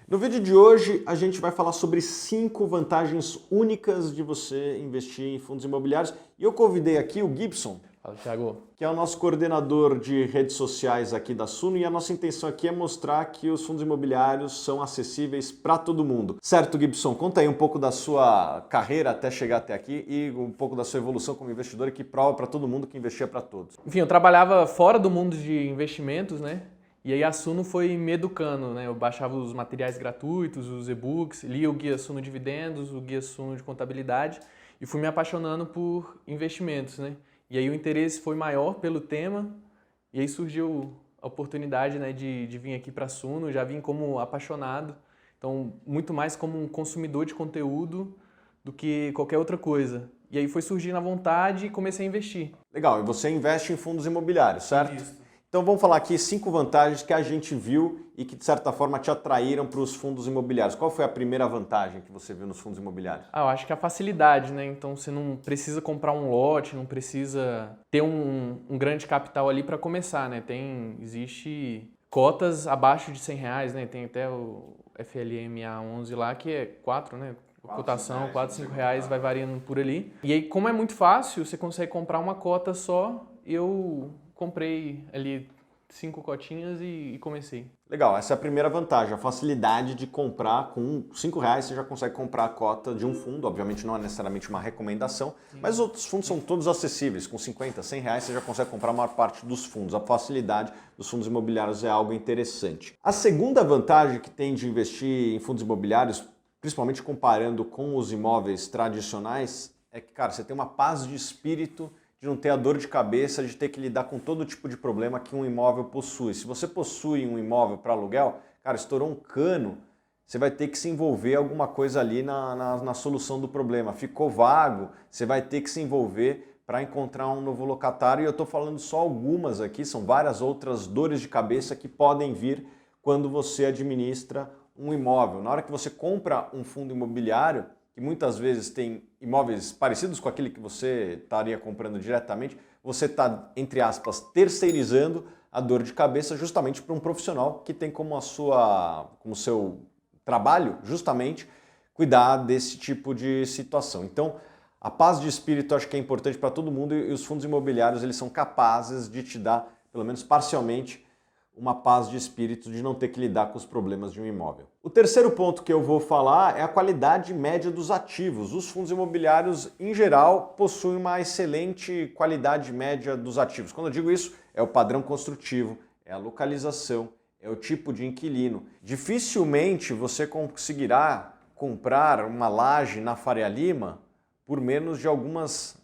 No vídeo de hoje a gente vai falar sobre 5 vantagens únicas de você investir em fundos imobiliários. E eu convidei aqui o Gibson, Fala, Thiago. que é o nosso coordenador de redes sociais aqui da Suno, e a nossa intenção aqui é mostrar que os fundos imobiliários são acessíveis para todo mundo. Certo, Gibson? Conta aí um pouco da sua carreira até chegar até aqui e um pouco da sua evolução como investidor, que prova para todo mundo que investia para todos. Enfim, eu trabalhava fora do mundo de investimentos, né? E aí a Suno foi me educando, né? Eu baixava os materiais gratuitos, os e-books, lia o Guia Suno Dividendos, o Guia Suno de Contabilidade e fui me apaixonando por investimentos, né? E aí o interesse foi maior pelo tema e aí surgiu a oportunidade, né, de vir aqui para a Suno. Já vim como apaixonado, então muito mais como um consumidor de conteúdo do que qualquer outra coisa. E aí foi surgindo a vontade e comecei a investir. Legal, e você investe em fundos imobiliários, certo? Isso. Então vamos falar aqui 5 vantagens que a gente viu e que de certa forma te atraíram para os fundos imobiliários. Qual foi a primeira vantagem que você viu nos fundos imobiliários? Eu acho que a facilidade, né? Então você não precisa comprar um lote, não precisa ter um grande capital ali para começar, né? Existe cotas abaixo de R$ 100, né? Tem até o FLMA 11 lá que é 4, né? Cotação, 4, 5 reais, vai variando por ali. E aí, como é muito fácil, você consegue comprar uma cota só. Eu comprei ali 5 cotinhas e comecei. Legal, essa é a primeira vantagem, a facilidade de comprar com R$ 5 você já consegue comprar a cota de um fundo, obviamente não é necessariamente uma recomendação, mas os outros fundos são todos acessíveis, com 50, R$ 100 você já consegue comprar a maior parte dos fundos. A facilidade dos fundos imobiliários é algo interessante. A segunda vantagem que tem de investir em fundos imobiliários, principalmente comparando com os imóveis tradicionais, é que, cara, você tem uma paz de espírito de não ter a dor de cabeça de ter que lidar com todo tipo de problema que um imóvel possui. Se você possui um imóvel para aluguel, cara, estourou um cano, você vai ter que se envolver alguma coisa ali na solução do problema. Ficou vago, você vai ter que se envolver para encontrar um novo locatário. E eu estou falando só algumas aqui, são várias outras dores de cabeça que podem vir quando você administra um imóvel. Na hora que você compra um fundo imobiliário, que muitas vezes tem imóveis parecidos com aquele que você estaria comprando diretamente, você está, entre aspas, terceirizando a dor de cabeça justamente para um profissional que tem como seu trabalho justamente cuidar desse tipo de situação. Então, a paz de espírito acho que é importante para todo mundo e os fundos imobiliários eles são capazes de te dar, pelo menos parcialmente, uma paz de espírito de não ter que lidar com os problemas de um imóvel. O terceiro ponto que eu vou falar é a qualidade média dos ativos. Os fundos imobiliários, em geral, possuem uma excelente qualidade média dos ativos. Quando eu digo isso, é o padrão construtivo, é a localização, é o tipo de inquilino. Dificilmente você conseguirá comprar uma laje na Faria Lima por menos de alguns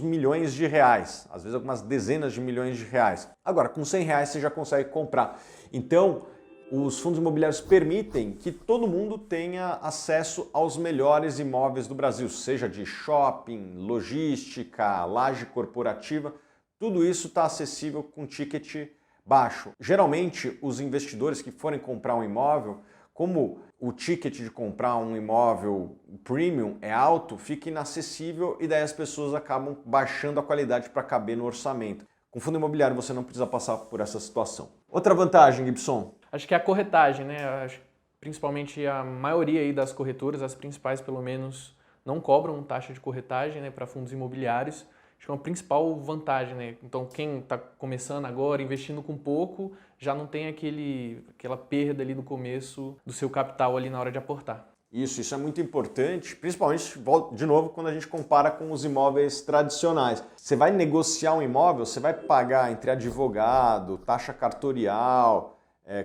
milhões de reais, às vezes algumas dezenas de milhões de reais. Agora, com R$ 100 você já consegue comprar. Então, os fundos imobiliários permitem que todo mundo tenha acesso aos melhores imóveis do Brasil, seja de shopping, logística, laje corporativa, tudo isso está acessível com ticket baixo. Geralmente, os investidores que forem comprar um imóvel, como o ticket de comprar um imóvel premium é alto, fica inacessível e daí as pessoas acabam baixando a qualidade para caber no orçamento. Com fundo imobiliário você não precisa passar por essa situação. Outra vantagem, Gibson? Acho que é a corretagem, né? Acho que principalmente a maioria aí das corretoras, as principais pelo menos, não cobram taxa de corretagem, né, para fundos imobiliários. Acho que é uma principal vantagem, né? Então quem está começando agora, investindo com pouco, já não tem aquela perda ali no começo do seu capital ali na hora de aportar. Isso é muito importante, principalmente, de novo, quando a gente compara com os imóveis tradicionais. Você vai negociar um imóvel, você vai pagar entre advogado, taxa cartorial,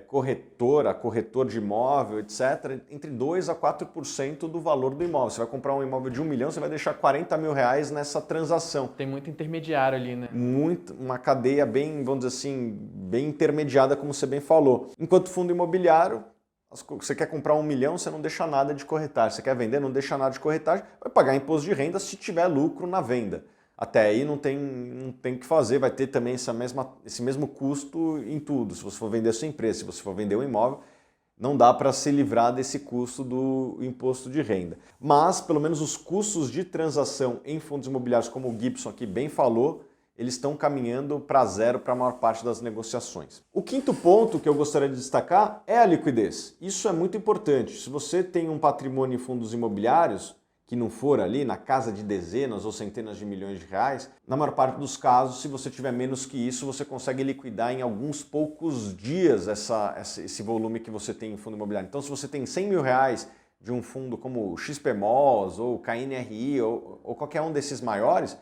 corretor de imóvel, etc., entre 2% a 4% do valor do imóvel. Você vai comprar um imóvel de R$ 1 milhão, você vai deixar R$ 40 mil nessa transação. Tem muito intermediário ali, né? Uma cadeia bem, vamos dizer assim, bem intermediada, como você bem falou. Enquanto fundo imobiliário, você quer comprar R$ 1 milhão, você não deixa nada de corretagem. Você quer vender, não deixa nada de corretagem. Vai pagar imposto de renda se tiver lucro na venda. Até aí não tem o que fazer, vai ter também esse mesmo custo em tudo. Se você for vender a sua empresa, se você for vender um imóvel, não dá para se livrar desse custo do imposto de renda. Mas, pelo menos os custos de transação em fundos imobiliários, como o Gibson aqui bem falou, eles estão caminhando para zero para a maior parte das negociações. O quinto ponto que eu gostaria de destacar é a liquidez. Isso é muito importante. Se você tem um patrimônio em fundos imobiliários, que não for ali na casa de dezenas ou centenas de milhões de reais, na maior parte dos casos, se você tiver menos que isso, você consegue liquidar em alguns poucos dias esse volume que você tem em fundo imobiliário. Então, se você tem 100 mil reais de um fundo como o XPMOS ou o KNRI ou qualquer um desses maiores,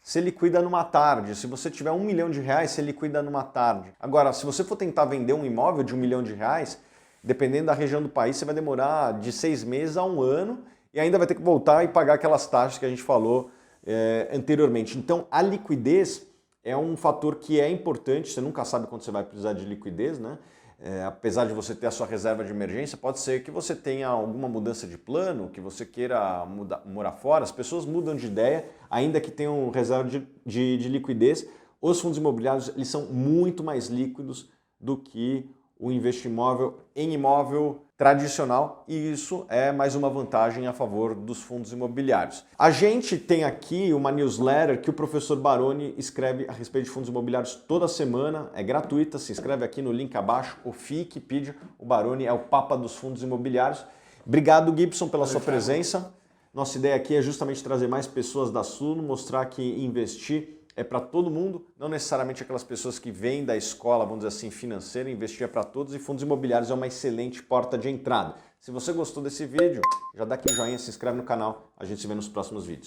você liquida numa tarde. Se você tiver 1 milhão de reais, você liquida numa tarde. Agora, se você for tentar vender um imóvel de 1 milhão de reais, dependendo da região do país, você vai demorar de 6 meses a 1 ano e ainda vai ter que voltar e pagar aquelas taxas que a gente falou anteriormente. Então, a liquidez é um fator que é importante. Você nunca sabe quando você vai precisar de liquidez, né? Apesar de você ter a sua reserva de emergência, pode ser que você tenha alguma mudança de plano, que você queira morar fora. As pessoas mudam de ideia, ainda que tenham reserva de liquidez. Os fundos imobiliários eles são muito mais líquidos do que o investimento em imóvel tradicional, e isso é mais uma vantagem a favor dos fundos imobiliários. A gente tem aqui uma newsletter que o professor Baroni escreve a respeito de fundos imobiliários toda semana, é gratuita, se inscreve aqui no link abaixo, o Fikipedia. O Baroni é o papa dos fundos imobiliários. Obrigado, Gibson, pela sua presença. Nossa ideia aqui é justamente trazer mais pessoas da Suno, mostrar que investir é para todo mundo, não necessariamente aquelas pessoas que vêm da escola, vamos dizer assim, financeira. Investir é para todos e fundos imobiliários é uma excelente porta de entrada. Se você gostou desse vídeo, já dá aquele joinha, se inscreve no canal, a gente se vê nos próximos vídeos.